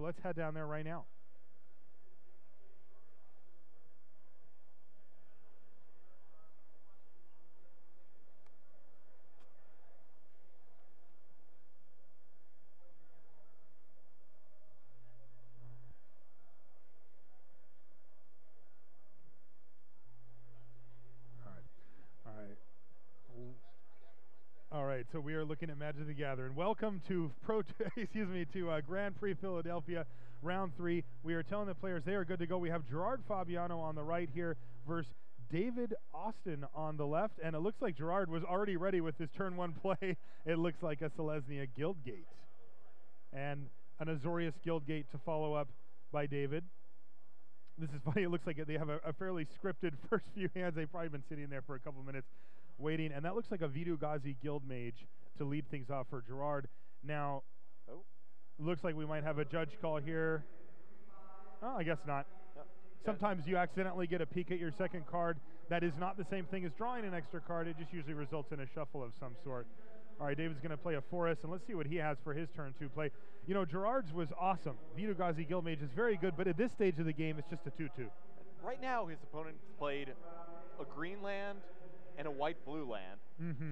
So let's head down there right now. All right, so we are looking at Magic the Gathering. Welcome to Grand Prix Philadelphia, round 3. We are telling the players they are good to go. We have Gerard Fabiano on the right here versus David Austin on the left, and it looks like Gerard was already ready with his turn 1 play. It looks like a Selesnya Guildgate and an Azorius Guildgate to follow up by David. This is funny. It looks like they have a fairly scripted first few hands. They've probably been sitting there for a couple minutes waiting, and that looks like a Vitu-Ghazi Guildmage to lead things off for Gerard. Now, looks like we might have a judge call here. Oh, I guess not. No. Sometimes you accidentally get a peek at your second card. That is not the same thing as drawing an extra card. It just usually results in a shuffle of some sort. All right, David's going to play a Forest, and let's see what he has for his turn 2 play. You know, Gerard's was awesome. Vitu-Ghazi Guildmage is very good, but at this stage of the game, it's just a 2-2. Right now, his opponent played a green land and a white-blue land.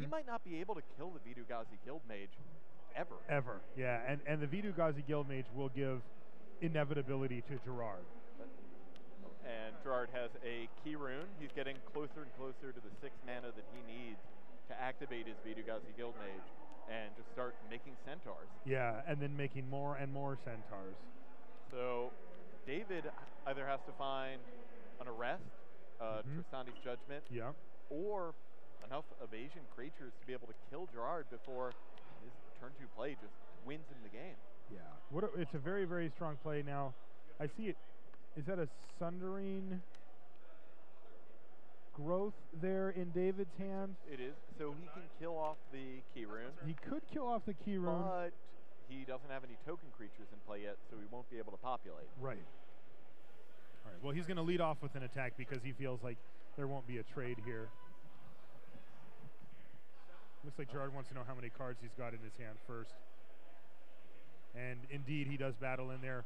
He might not be able to kill the Vitu-Ghazi Guildmage ever. Yeah, and the Vitu-Ghazi Guildmage will give inevitability to Gerard. And Gerard has a key rune. He's getting closer and closer to the 6 mana that he needs to activate his Vitu-Ghazi Guildmage and just start making centaurs. Yeah, and then making more and more centaurs. So David either has to find an arrest, Tristani's Judgment, or enough evasion creatures to be able to kill Gerard before his turn 2 play just wins him the game. Yeah, it's a very, very strong play. Now, I see it. Is that a Sundering Growth there in David's hand? It is. So he can kill off the key rune. He could kill off the key rune. But he doesn't have any token creatures in play yet, so he won't be able to populate. Right. All right, well, he's going to lead off with an attack because he feels like there won't be a trade here. Looks like Gerard wants to know how many cards he's got in his hand first. And indeed, he does battle in there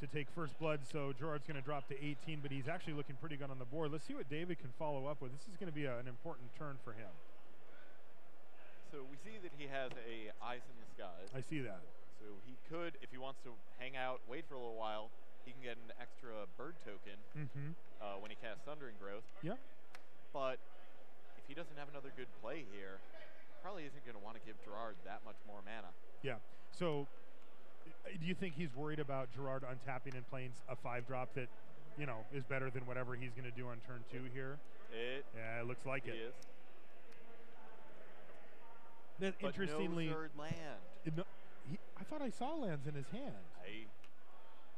to take first blood, so Gerard's going to drop to 18, but he's actually looking pretty good on the board. Let's see what David can follow up with. This is going to be an important turn for him. So we see that he has a Eyes in the Skies. I see that. So he could, if he wants to hang out, wait for a little while, he can get an extra bird token when he casts Sundering Growth. Yeah. But if he doesn't have another good play here, probably isn't going to want to give Gerard that much more mana. Yeah. So do you think he's worried about Gerard untapping and playing a 5-drop that, you know, is better than whatever he's going to do on turn 2 here? Yeah, it looks like it. Is. That but interestingly, no third land. I thought I saw lands in his hand.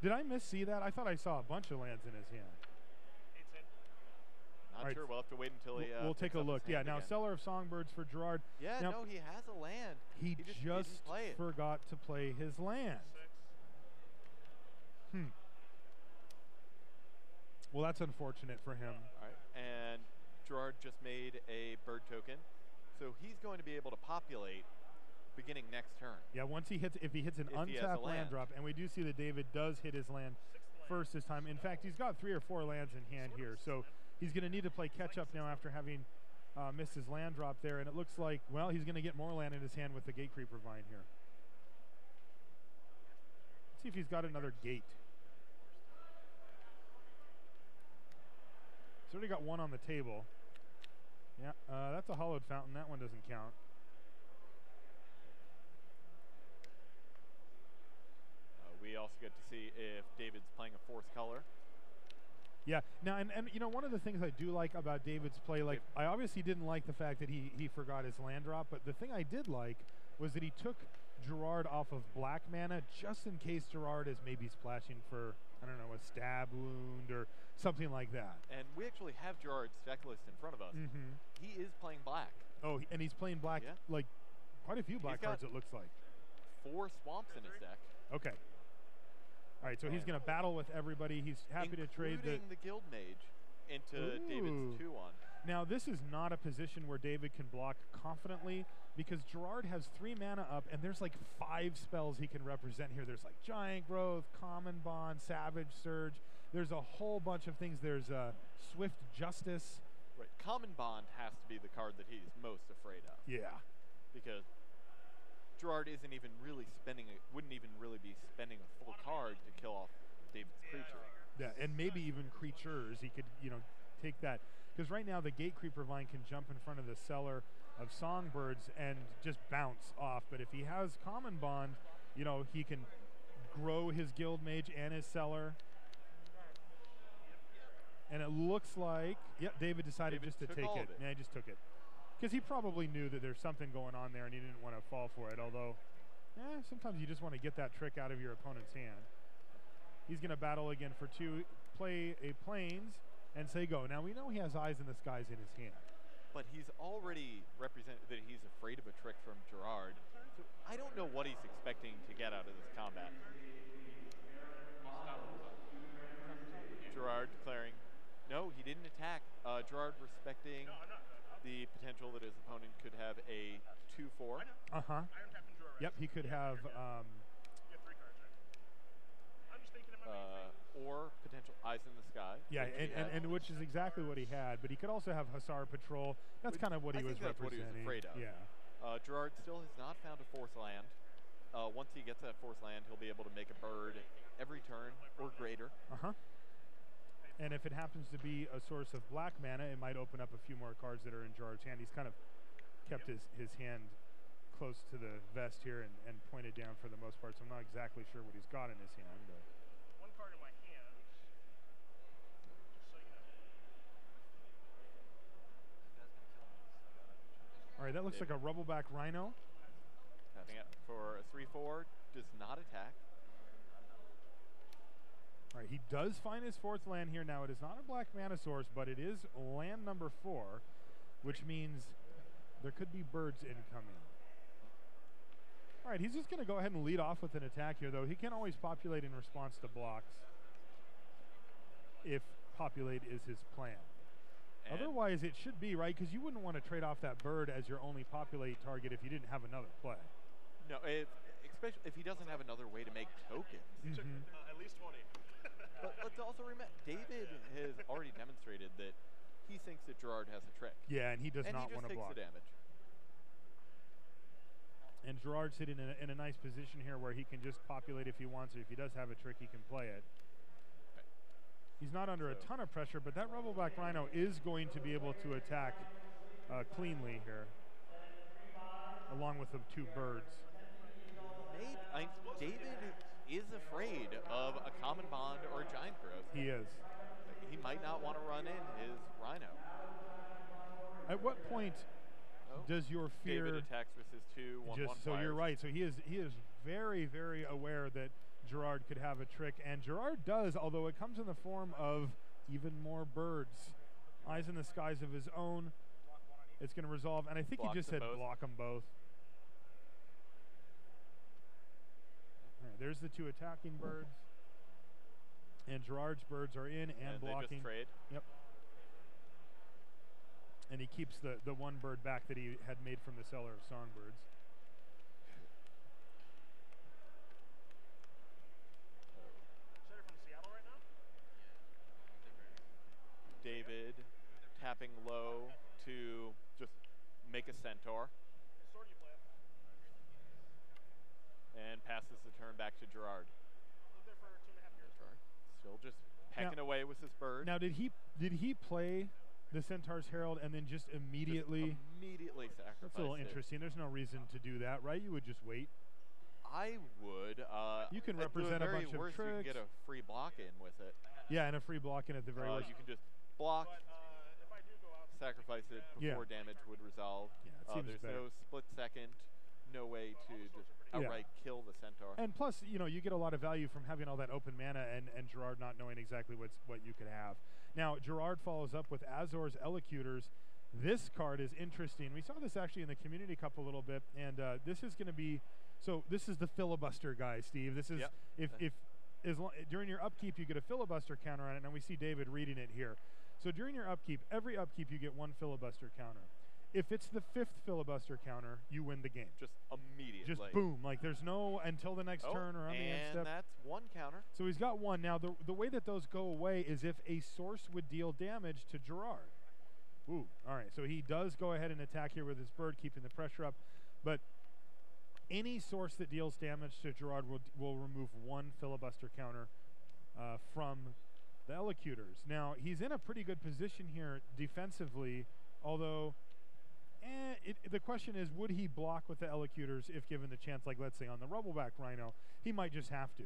Did I see that? I thought I saw a bunch of lands in his hand. Not sure. We'll have to wait until he. We'll take a look. Yeah. Now, again. Seller of Songbirds for Gerard. Yeah. Now, no, he has a land. He just forgot to play his land. Well, that's unfortunate for him. All right. And Gerard just made a bird token, so he's going to be able to populate beginning next turn. Yeah. Once he hits, if he hits an untapped land drop, and we do see that David does hit his land first this time. In fact, he's got 3 or 4 lands in hand here, so he's going to need to play catch-up now after having missed his land drop there, and it looks like, well, he's going to get more land in his hand with the Gate Creeper Vine here. Let's see if he's got another gate. He's already got one on the table. Yeah, that's a Hollowed Fountain. That one doesn't count. We also get to see if David's playing a Force color. Yeah. Now, and you know, one of the things I do like about David's play, like, I obviously didn't like the fact that he forgot his land drop, but the thing I did like was that he took Gerard off of black mana just in case Gerard is maybe splashing for, I don't know, a stab wound or something like that. And we actually have Gerard's deck list in front of us. He is playing black. Oh, and he's playing black, like quite a few black cards, it looks like. 4 swamps in his deck. Okay. All right, so he's going to battle with everybody. He's happy to trade the Guildmage into David's 2-1. Now, this is not a position where David can block confidently because Gerard has 3 mana up, and there's like 5 spells he can represent here. There's like Giant Growth, Common Bond, Savage Surge. There's a whole bunch of things. There's Swift Justice. Right. Common Bond has to be the card that he's most afraid of. Yeah. Because Gerard isn't even really wouldn't even really be spending a full card to kill off David's creature. Yeah, and maybe even creatures. He could, take that. Because right now the Gate Creeper Vine can jump in front of the Cellar of Songbirds and just bounce off. But if he has Common Bond, he can grow his Guild Mage and his Cellar. And it looks like, David decided just to take it. Yeah, he just took it. Because he probably knew that there's something going on there and he didn't want to fall for it. Although, sometimes you just want to get that trick out of your opponent's hand. He's going to battle again for 2, play a Plains, and say go. Now, we know he has Eyes in the Skies in his hand. But he's already represented that he's afraid of a trick from Gerard. So I don't know what he's expecting to get out of this combat. Gerard declaring, no, he didn't attack. Gerard respecting the potential that his opponent could have a 2/4. Yep, he could have... or potential Eyes in the Sky. Yeah, and which is exactly what he had. But he could also have Hussar Patrol. That's kind of what he was representing. What he was afraid of. Yeah. Gerard still has not found a force land. Once he gets that force land, he'll be able to make a bird every turn or greater. And if it happens to be a source of black mana, it might open up a few more cards that are in Gerard's hand. He's kind of kept his hand close to the vest here and pointed down for the most part, so I'm not exactly sure what he's got in his hand. But all right, that looks like a Rubbleback Rhino. Tapping it for a 3/4, does not attack. All right, he does find his 4th land here. Now, it is not a black mana source, but it is land number 4, which means there could be birds incoming. All right, he's just going to go ahead and lead off with an attack here, though. He can always populate in response to blocks if populate is his plan. And otherwise, it should be, right? Because you wouldn't want to trade off that bird as your only populate target if you didn't have another play. No, especially if he doesn't have another way to make tokens. At least 20. But let's also remember, David has already demonstrated that he thinks that Gerard has a trick. Yeah, and he does not want to block. And he just takes the damage. And Gerard's sitting in a nice position here where he can just populate if he wants it. If he does have a trick, he can play it. He's not under a ton of pressure, but that Rubbleback Rhino is going to be able to attack cleanly here, along with the 2 birds. David is afraid of a Common Bond or a Giant Growth. He is. He might not want to run in his Rhino. At what point does your fear... David attacks with his 2/1/1 So you're right. So he is very, very aware that Gerard could have a trick, and Gerard does, although it comes in the form of even more birds. Eyes in the Skies of his own. It's going to resolve, and I think he just said block them both. Right, there's the 2 attacking birds. And Gerard's birds are in and blocking. They just trade. Yep. And he keeps the 1 bird back that he had made from the Cellar of Songbirds. David tapping low to just make a Centaur. And passes the turn back to Gerard. Gerard still just pecking away with his bird. Now, did he play the Centaur's Herald and then just immediately sacrifice? That's a little interesting. There's no reason to do that, right? You would just wait. I would. You can represent a bunch of tricks. You can get a free block in with it. Yeah, and a free block in at the very worst. You can just block, sacrifice it before damage would resolve. Yeah, it seems there's no split second, no way to just outright kill the Centaur. And plus, you get a lot of value from having all that open mana and Gerard not knowing exactly what you could have. Now, Gerard follows up with Azor's Elocutors. This card is interesting. We saw this actually in the Community Cup a little bit, and this is going to be so. This is the filibuster guy, Steve. This is during your upkeep you get a filibuster counter on it, and we see David reading it here. So during your upkeep, every upkeep you get 1 filibuster counter. If it's the 5th filibuster counter, you win the game. Just immediately. Just boom. Like there's no until the next turn or on the end step. And that's 1 counter. So he's got 1. Now the way that those go away is if a source would deal damage to Gerard. Ooh, all right. So he does go ahead and attack here with his bird, keeping the pressure up. But any source that deals damage to Gerard will remove 1 filibuster counter from the Elocutors. Now, he's in a pretty good position here defensively, although the question is, would he block with the Elocutors if given the chance, like let's say on the Rubbleback Rhino? He might just have to.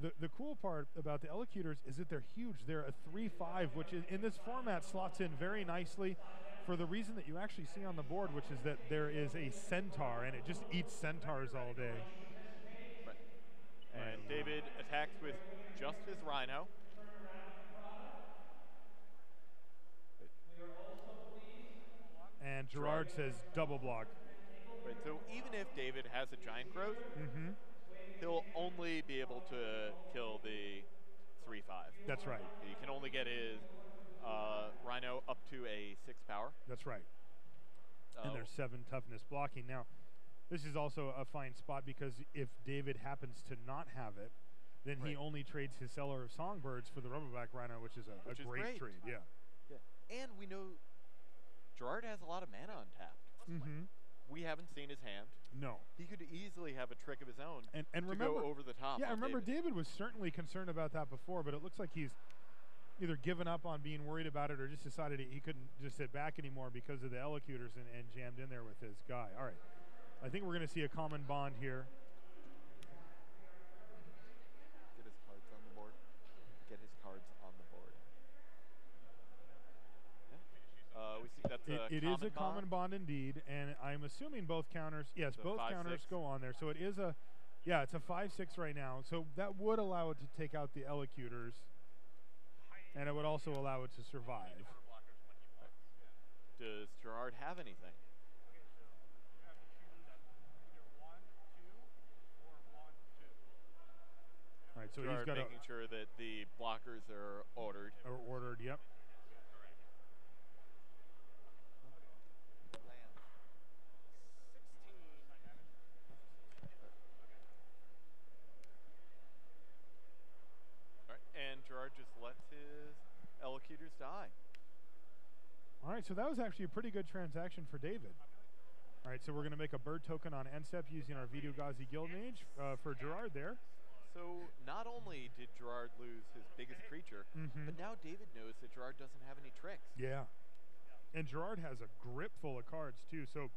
The cool part about the Elocutors is that they're huge. They're a 3/5, which is, in this format slots in very nicely for the reason that you actually see on the board, which is that there is a centaur, and it just eats centaurs all day. Right. And David attacks with just his Rhino. And Gerard says double block. Right, so even if David has a Giant Growth, he'll only be able to kill the 3/5. That's right. He can only get his Rhino up to a 6 power. That's right. And there's 7 toughness blocking. Now, this is also a fine spot because if David happens to not have it, then he only trades his Cellar of Songbirds for the Rubbleback Rhino, which is a great trade. Yeah. And we know Gerard has a lot of mana untapped. We haven't seen his hand. No. He could easily have a trick of his own and to remember, go over the top. Yeah, I remember David was certainly concerned about that before, but it looks like he's either given up on being worried about it or just decided he couldn't just sit back anymore because of the Elocutors and jammed in there with his guy. All right. I think we're going to see a common bond here. Get his cards on the board. Get his cards on the board. Yeah. We see that's it is a common bond indeed, and I'm assuming both counters. Yes, both counters go on there. So it is a, it's a 5/6 right now. So that would allow it to take out the Elocutors, and it would also allow it to survive. Does Gerard have anything? All right, so Gerard he's got making sure that the blockers are ordered. Yep. And Gerard just lets his Elocutors die. All right, so that was actually a pretty good transaction for David. All right, so we're going to make a bird token on end step using our Vitu-Ghazi Guildmage for Gerard there. So not only did Gerard lose his biggest creature, but now David knows that Gerard doesn't have any tricks. Yeah. And Gerard has a grip full of cards too. So,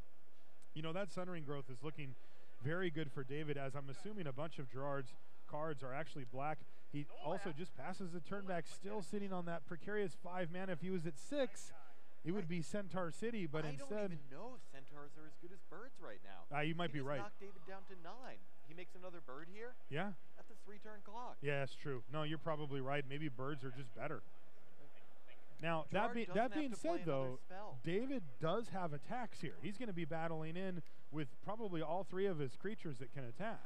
that Sundering Growth is looking very good for David, as I'm assuming a bunch of Gerard's cards are actually black. He also just passes the turn back, still sitting on that precarious 5 mana. If he was at 6, it would be Centaur City, but instead... I don't even know if Centaurs are as good as birds right now. You might be right. He just knocked David down to 9. He makes another bird here? Yeah. At the 3-turn clock. Yeah, that's true. No, you're probably right. Maybe birds are just better. Now, that being said, though, David does have attacks here. He's going to be battling in with probably all 3 of his creatures that can attack.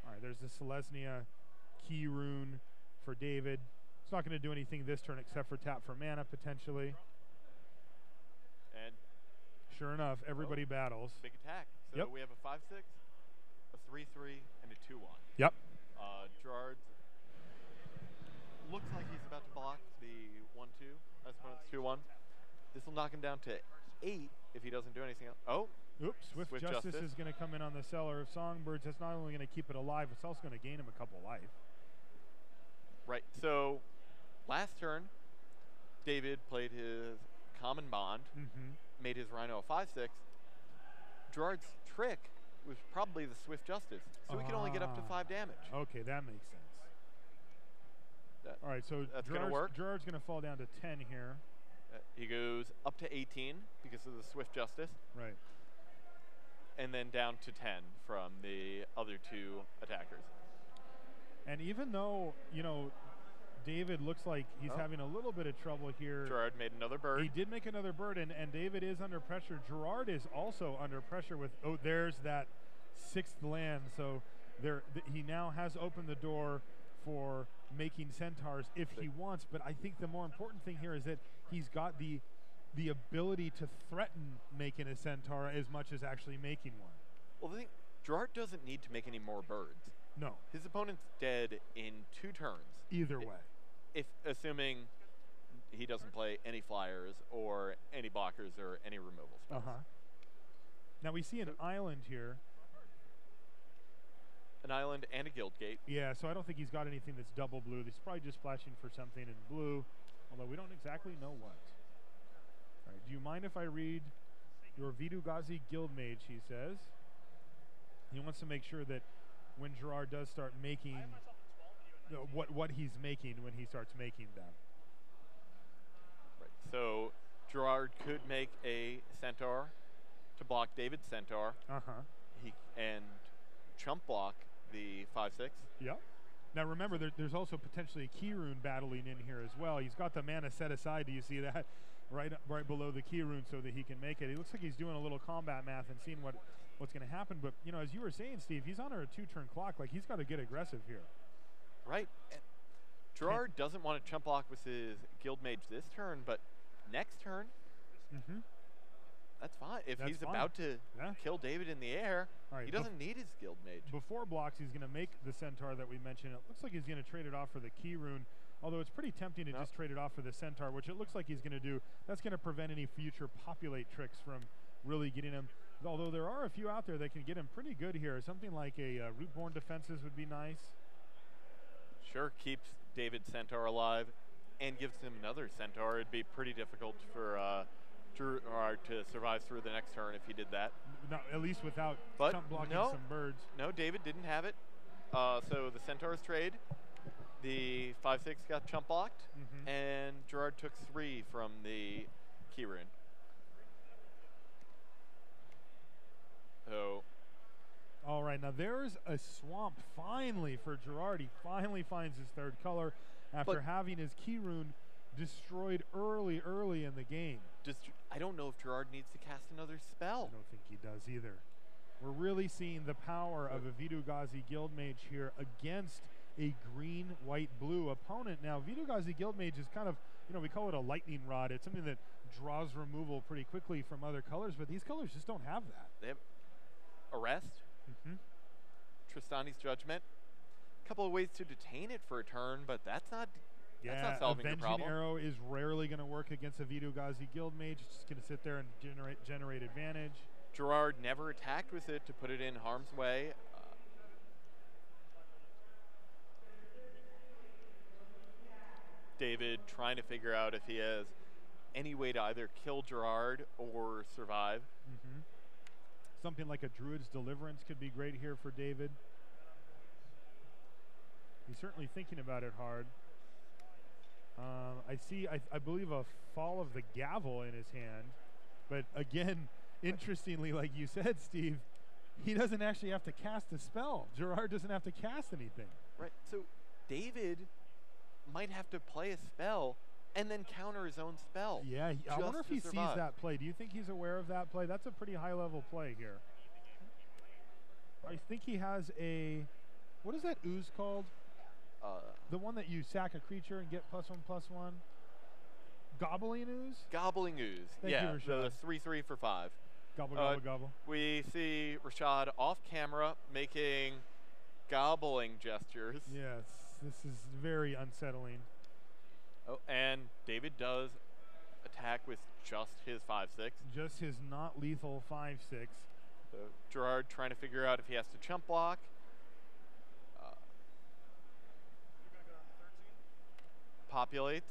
All right, there's the Selesnya Key Rune for David. It's not going to do anything this turn except for tap for mana, potentially. And sure enough, everybody battles. Big attack. So we have a 5/6, a 3/3, and a 2/1. Yep. Gerard's looks like he's about to block the 1/2. I suppose it's 2/1. This will knock him down to 8 if he doesn't do anything else. Oh. Oops. Swift Justice is going to come in on the Cellar of Songbirds. That's not only going to keep it alive, it's also going to gain him a couple life. Right. So last turn, David played his Common Bond, made his Rhino a 5/6. Gerard's trick was probably the Swift Justice, so he could only get up to 5 damage. Okay, that makes sense. All right, so Gerard's going to fall down to 10 here. He goes up to 18 because of the Swift Justice. Right. And then down to 10 from the other 2 attackers. And even though, David looks like he's having a little bit of trouble here. Gerard made another bird. He did make another bird, and David is under pressure. Gerard is also under pressure with, there's that 6th land. So he now has opened the door for making centaurs if he wants, but I think the more important thing here is that he's got the ability to threaten making a centaur as much as actually making one. Well, the thing, Gerard doesn't need to make any more birds. No. His opponent's dead in 2 turns. Either way. If assuming he doesn't play any flyers or any blockers or any removal spells. Now we see an island here. An island and a guild gate. Yeah, so I don't think he's got anything that's double blue. He's probably just splashing for something in blue, although we don't exactly know what. All right, do you mind if I read your Vitu-Ghazi Guildmage, he says. He wants to make sure that when Gerard does start making what he's making when he starts making them. Right. So Gerard could make a centaur to block David's centaur. He and chump block the 5/6. Yep. Now remember, there's also potentially a key rune battling in here as well. He's got the mana set aside. Do you see that? Right below the key rune so that he can make it. It looks like he's doing a little combat math and seeing what's going to happen. But, you know, as you were saying, Steve, he's on a 2-turn clock. Like, he's got to get aggressive here. Right. And Gerard doesn't want to chump block with his guild mage this turn, but next turn, that's fine. If he's about to kill David in the air, he doesn't need his guild mage. Before blocks, he's going to make the centaur that we mentioned. It looks like he's going to trade it off for the key rune, although it's pretty tempting to just trade it off for the centaur, which it looks like he's going to do. That's going to prevent any future populate tricks from really getting him. Although there are a few out there that can get him pretty good here. Something like a Rootborn Defenses would be nice. Sure, keeps David's centaur alive and gives him another centaur. It'd be pretty difficult for Gerard to survive through the next turn if he did that. No, at least without chump blocking some birds. No, David didn't have it. So the centaurs trade. The 5/6 got chump blocked, and Gerard took 3 from the key rune. So, all right, now there's a swamp finally for Gerard. He finally finds his 3rd color after having his key rune destroyed early in the game. I don't know if Gerard needs to cast another spell. I don't think he does either. We're really seeing the power of a Vitu-Ghazi Guildmage here against a green, white, blue opponent. Now, Vitu-Ghazi Guildmage is kind of, you know, we call it a lightning rod. It's something that draws removal pretty quickly from other colors, but these colors just don't have that. They have Arrest, Tristani's Judgment, a couple of ways to detain it for a turn, but that's not solving the problem. Avenging Arrow is rarely going to work against a Vitu-Ghazi Guildmage. It's just going to sit there and generate advantage. Gerard never attacked with it to put it in harm's way. David trying to figure out if he has any way to either kill Gerard or survive. Something like a Druid's Deliverance could be great here for David. He's certainly thinking about it hard. I believe a Fall of the Gavel in his hand. But again, interestingly, like you said, Steve, he doesn't actually have to cast a spell. Gerard doesn't have to cast anything. Right. So David might have to play a spell and then counter his own spell. Yeah, I wonder if he sees that play. Do you think he's aware of that play? That's a pretty high-level play here. I think he has a... What is that ooze called? The one that you sack a creature and get +1/+1? Gobbling Ooze? Gobbling Ooze. Thank you, Rashad. The 3/3 for 5. Gobble, gobble, gobble. We see Rashad off camera making gobbling gestures. Yes, this is very unsettling. Oh, and David does attack with just his 5/6. Just his not lethal 5/6. So Gerard trying to figure out if he has to chump block. Populates,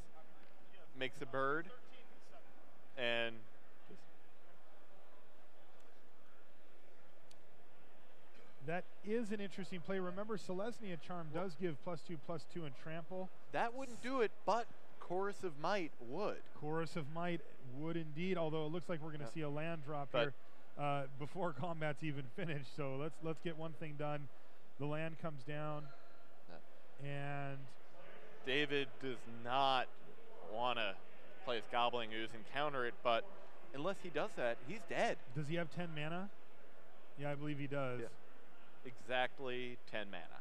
makes a bird, and that is an interesting play. Remember, Selesnya Charm does give +2/+2 and trample. That wouldn't do it, but Chorus of Might would. Chorus of Might would indeed, although it looks like we're going to see a land drop here before combat's even finished. So let's get one thing done. The land comes down, and David does not want to play his Gobbling Ooze and counter it, but unless he does that, he's dead. Does he have 10 mana? Yeah, I believe he does. Yeah. Exactly 10 mana.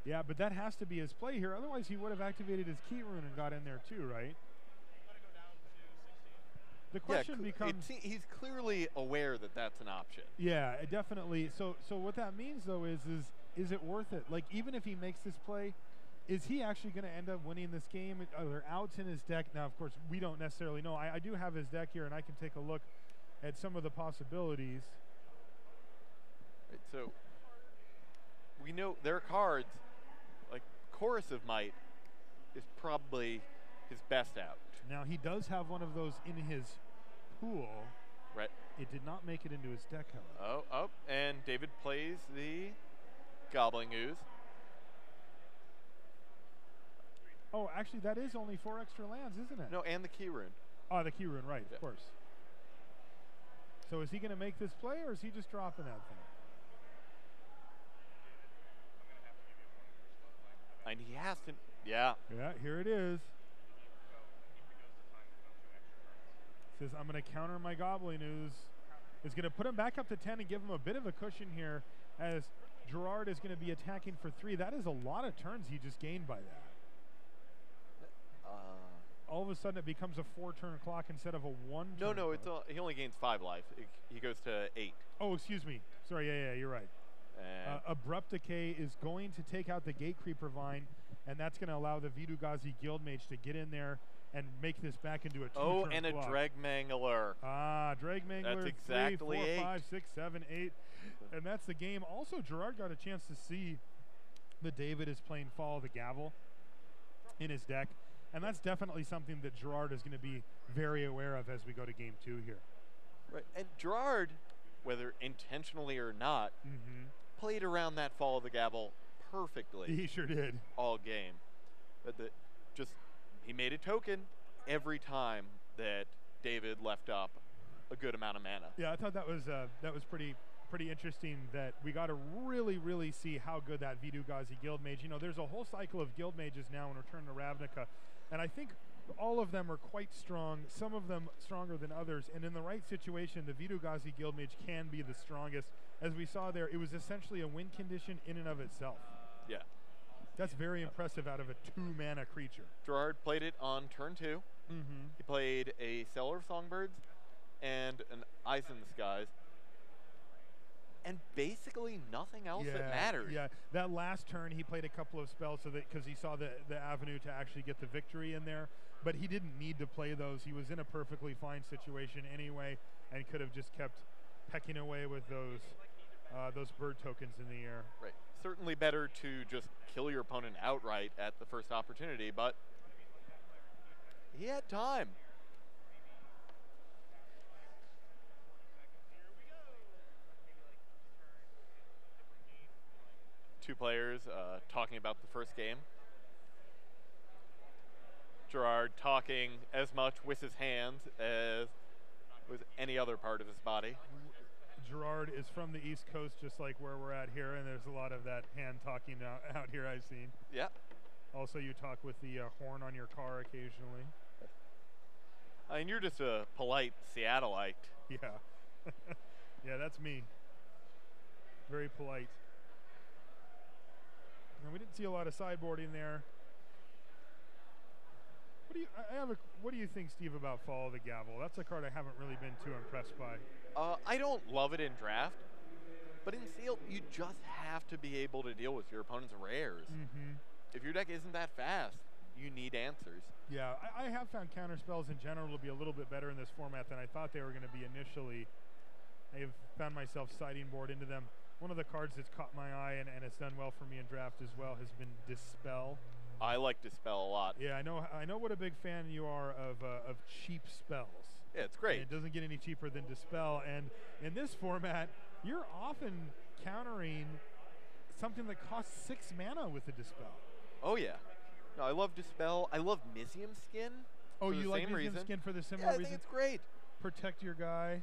Yeah, but that has to be his play here. Otherwise, he would have activated his key rune and got in there too, right? The question becomes... he's clearly aware that that's an option. Yeah, definitely. So what that means, though, is it worth it? Like, even if he makes this play, is he actually going to end up winning this game? Are there outs in his deck? Now, of course, we don't necessarily know. I do have his deck here, and I can take a look at some of the possibilities. Right, so we know there are cards, like Chorus of Might is probably his best out. Now, he does have one of those in his pool. Right. It did not make it into his deck, however. Oh, and David plays the Gobbling Ooze. Oh, actually, that is only 4 extra lands, isn't it? No, and the key rune. Oh, the key rune, right, of course. So is he going to make this play, or is he just dropping that thing? And he has to, yeah. Yeah, here it is. Says, I'm going to counter my Gobbling Ooze. Is going to put him back up to 10 and give him a bit of a cushion here as Gerard is going to be attacking for 3. That is a lot of turns he just gained by that. All of a sudden, it becomes a 4-turn clock instead of a 1-turn No, it's he only gains 5 life. He goes to 8. Oh, excuse me. Sorry, yeah, you're right. Abrupt Decay is going to take out the Gate Creeper Vine, and that's going to allow the Vitu-Ghazi Guildmage to get in there and make this back into a 2-turn Oh, and clock. a Dregmangler. Dregmangler. That's exactly 3, 4, 8. 5, 6, 7, 8. And that's the game. Also, Gerard got a chance to see that David is playing Fall of the Gavel in his deck. And that's definitely something that Gerard is going to be very aware of as we go to game 2 here. Right, and Gerard, whether intentionally or not, played around that Fall of the Gavel perfectly. He sure did. All game. But he made a token every time that David left up a good amount of mana. Yeah, I thought that was pretty interesting that we got to really see how good that Vitu-Ghazi Guildmage. You know, there's a whole cycle of Guildmages now in Return to Ravnica, and I think all of them are quite strong, some of them stronger than others, and in the right situation, the Vitu-Ghazi Guildmage can be the strongest. As we saw there, it was essentially a win condition in and of itself. Yeah. That's very impressive out of a 2-mana creature. Gerard played it on turn 2. He played a Seller of Songbirds and an Eyes in the Skies. And basically nothing else that mattered. Yeah, that last turn he played a couple of spells so that because he saw the avenue to actually get the victory in there, but he didn't need to play those. He was in a perfectly fine situation anyway, and could have just kept pecking away with those bird tokens in the air. Right. Certainly better to just kill your opponent outright at the first opportunity, but he had time. Two players talking about the first game. Gerard talking as much with his hands as with any other part of his body. Gerard is from the East Coast, just like where we're at here, and there's a lot of that hand talking out here I've seen. Yeah. Also, you talk with the horn on your car occasionally. I mean, you're just a polite Seattleite. Yeah. Yeah, that's me. Very polite. And we didn't see a lot of sideboarding there. What do you think, Steve, about Fall of the Gavel? That's a card I haven't really been too impressed by. I don't love it in draft, but in sealed, you just have to be able to deal with your opponent's rares. If your deck isn't that fast, you need answers. Yeah, I have found counter spells in general to be a little bit better in this format than I thought they were going to be initially. I have found myself siding board into them. One of the cards that's caught my eye and it's done well for me in draft as well has been Dispel. I like Dispel a lot. Yeah, I know what a big fan you are of cheap spells. Yeah, it's great. And it doesn't get any cheaper than Dispel, and in this format, you're often countering something that costs 6 mana with a Dispel. Oh yeah. No, I love Dispel. I love Mizzium Skin. Oh, you like Mizzium Skin for the similar reason? I think it's great. Protect your guy.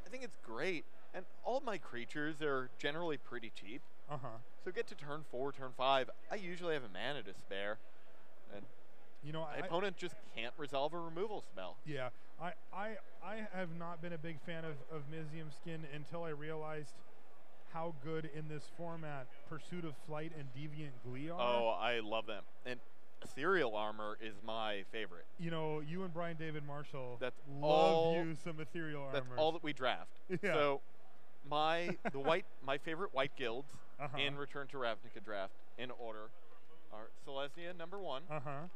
I think it's great. And all my creatures are generally pretty cheap. So get to turn 4, turn 5. I usually have a mana to spare. And you know, my opponent just can't resolve a removal spell. Yeah. I have not been a big fan of Mizzium Skin until I realized how good in this format Pursuit of Flight and Deviant Glee are. Oh, I love them. And Ethereal Armor is my favorite. You know, you and Brian David Marshall love you some Ethereal Armor. That's all that we draft. Yeah. So my favorite white guilds in Return to Ravnica draft in order are Selesnya #1.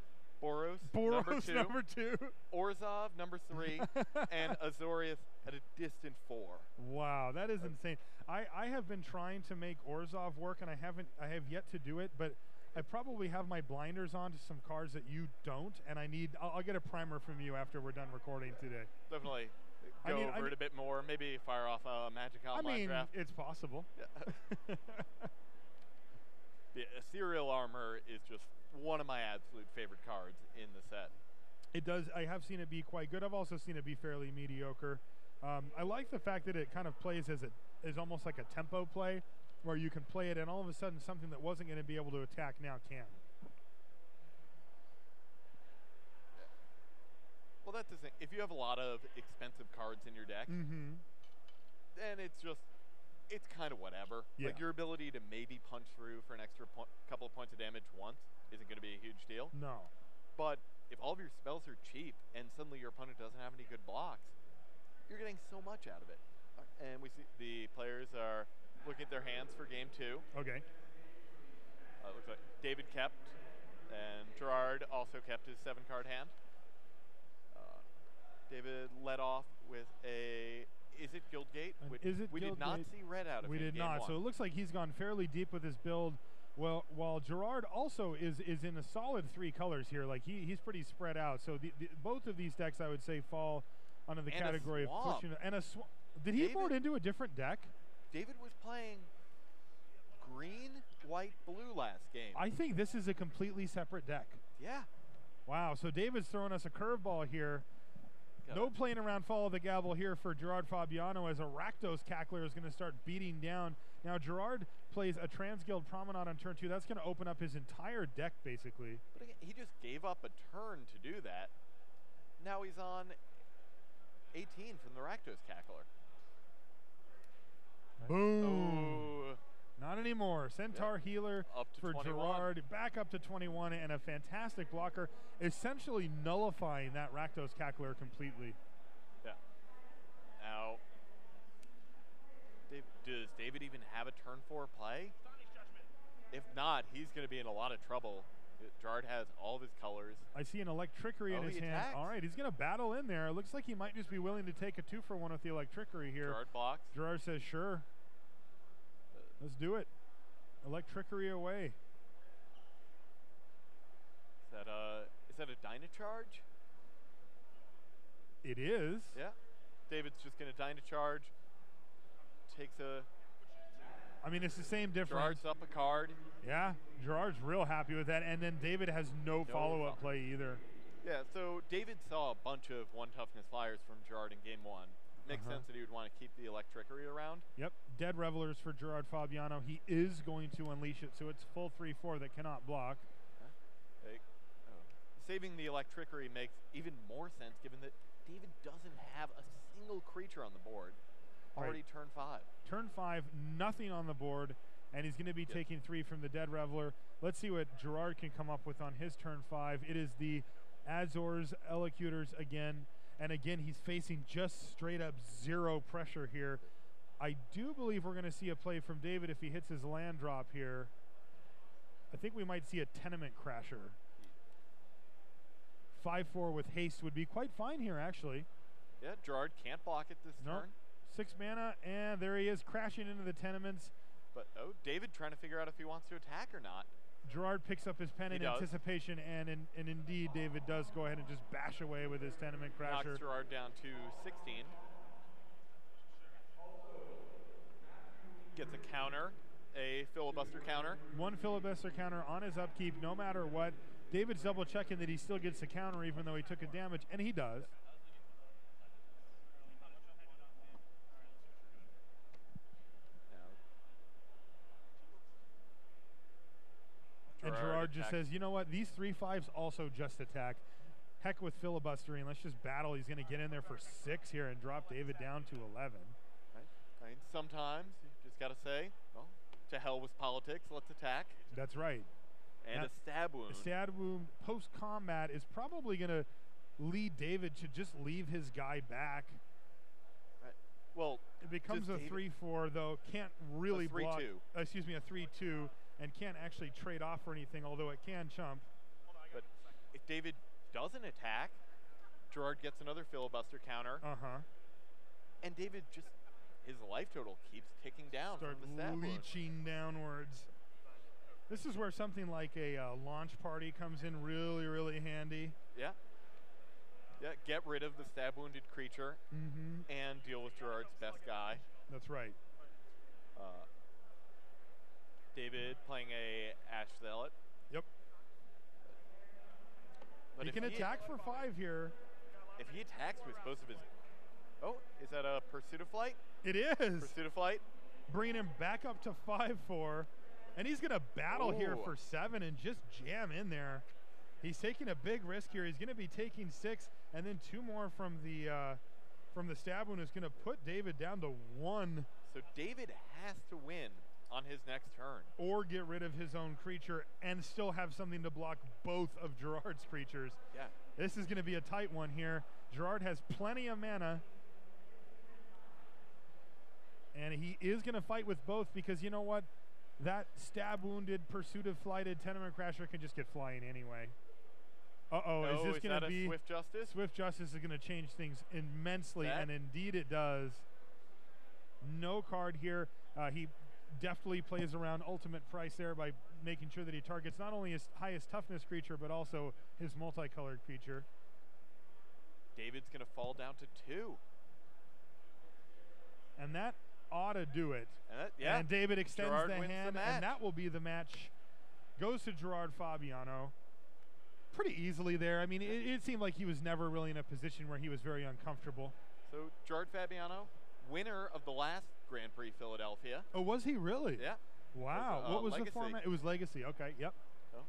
Boros number two, Orzhov #3, and Azorius at a distant 4. Wow, that is insane. I have been trying to make Orzhov work, and I have yet to do it, but I probably have my blinders on to some cards that you don't, and I'll get a primer from you after we're done recording today. Definitely go over it a bit more. Maybe fire off a Magic Online draft. It's possible. Yeah. The Ethereal Armor is just one of my absolute favorite cards in the set. It does. I have seen it be quite good. I've also seen it be fairly mediocre. I like the fact that it kind of plays as almost like a tempo play, where you can play it and all of a sudden something that wasn't going to be able to attack now can. Well, that's the thing. If you have a lot of expensive cards in your deck, then it's kind of whatever. Yeah. Like your ability to maybe punch through for an extra couple of points of damage once isn't going to be a huge deal. No. But if all of your spells are cheap and suddenly your opponent doesn't have any good blocks, you're getting so much out of it. And we see the players are looking at their hands for game 2. Okay. Looks like David kept, and Gerard also kept his 7-card hand. David led off with a Izzet Guildgate, which we did not see red out of. We did not. So it looks like he's gone fairly deep with his build. Well, while Gerard also is in a solid 3 colors here, like he's pretty spread out. So both of these decks, I would say, fall under the category of pushing. And a swamp. Did he board into a different deck? David was playing green, white, blue last game. I think this is a completely separate deck. Yeah. Wow. So David's throwing us a curveball here. No playing around, follow the gavel here for Gerard Fabiano as a Rakdos Cackler is going to start beating down. Now Gerard plays a Transguild Promenade on turn 2. That's going to open up his entire deck, basically. But again, he just gave up a turn to do that. Now he's on 18 from the Rakdos Cackler. Boom. Oh. Not anymore. Centaur Healer up to for 21. Gerard, back up to 21, and a fantastic blocker, essentially nullifying that Rakdos Cackler completely. Yeah. Now, does David even have a turn 4 play? If not, he's going to be in a lot of trouble. Gerard has all of his colors. I see an Electrickery in his hand. Attacks. All right, he's going to battle in there. It looks like he might just be willing to take a 2-for-1 with the Electrickery here. Gerard blocks. Gerard says, sure. Let's do it. Electrickery away. Is that a Dynacharge? It is. Yeah. David's just going to Dynacharge. Takes a... I mean, it's the same difference. Gerard's up a card. Yeah. Gerard's real happy with that. And then David has no follow-up play either. Yeah, so David saw a bunch of 1 toughness flyers from Gerard in game 1. Makes sense that he would want to keep the Electrickery around. Yep. Dead Revelers for Gerard Fabiano. He is going to unleash it, so it's full 3-4 that cannot block. Saving the Electrickery makes even more sense given that David doesn't have a single creature on the board. Already turn 5. Turn 5, nothing on the board, and he's going to be taking 3 from the Dead Reveler. Let's see what Gerard can come up with on his turn 5. It is the Azor's Elocutors again. And again, he's facing just straight up 0 pressure here. I do believe we're going to see a play from David if he hits his land drop here. I think we might see a Tenement Crasher. 5-4 with haste would be quite fine here, actually. Yeah, Gerard can't block it this turn. 6 mana, and there he is crashing into the tenements. But, David trying to figure out if he wants to attack or not. Gerard picks up his pen in anticipation, and indeed David does go ahead and just bash away with his Tenement Crasher. Knocks Gerard down to 16. Gets a counter, a filibuster counter. 1 filibuster counter on his upkeep, no matter what. David's double checking that he still gets the counter even though he took a damage, and he does. And Gerard just says, you know what, these 3/5s also just attack. Heck with filibustering, let's just battle. He's going to get in there for 6 here and drop David down to 11. Right. I mean, sometimes you just just got to say, well, to hell with politics. Let's attack. That's right. And now, a stab wound. A stab wound post-combat is probably going to lead David to just leave his guy back. Right. Well, it becomes a 3-4, though. Can't really block. Excuse me, a 3-2, and can't actually trade off or anything, although it can chump. But if David doesn't attack, Gerard gets another filibuster counter. And David just, his life total keeps ticking down. Start from the stab leeching downwards. This is where something like a launch party comes in really, really handy. Yeah. Yeah, get rid of the stab wounded creature and deal with Gerard's best guy. That's right. David playing a Ash Zealot. Yep. But he can attack for 5 here. If he attacks with both of his... Oh, is that a Pursuit of Flight? It is. Pursuit of Flight. Bringing him back up to 5-4. And he's going to battle here for 7 and just jam in there. He's taking a big risk here. He's going to be taking 6, and then 2 more from the stab wound is going to put David down to 1. So David has to win on his next turn. Or get rid of his own creature and still have something to block both of Gerard's creatures. Yeah. This is going to be a tight one here. Gerard has plenty of mana. And he is going to fight with both because you know what? That stab-wounded, pursuit-of flighted Tenement Crasher can just get flying anyway. Uh-oh, is this going to be... Swift Justice? Swift Justice is going to change things immensely, and indeed it does. No card here. He deftly plays around ultimate price there by making sure that he targets not only his highest toughness creature, but also his multicolored creature. David's going to fall down to 2. And that ought to do it. And David extends Gerard the wins hand, and that will be the match. Goes to Gerard Fabiano. Pretty easily there. I mean, it seemed like he was never really in a position where he was very uncomfortable. So Gerard Fabiano, winner of the last Grand Prix Philadelphia. Oh, was he really? Yeah. Wow. What was the format? It was Legacy. Okay, yep. So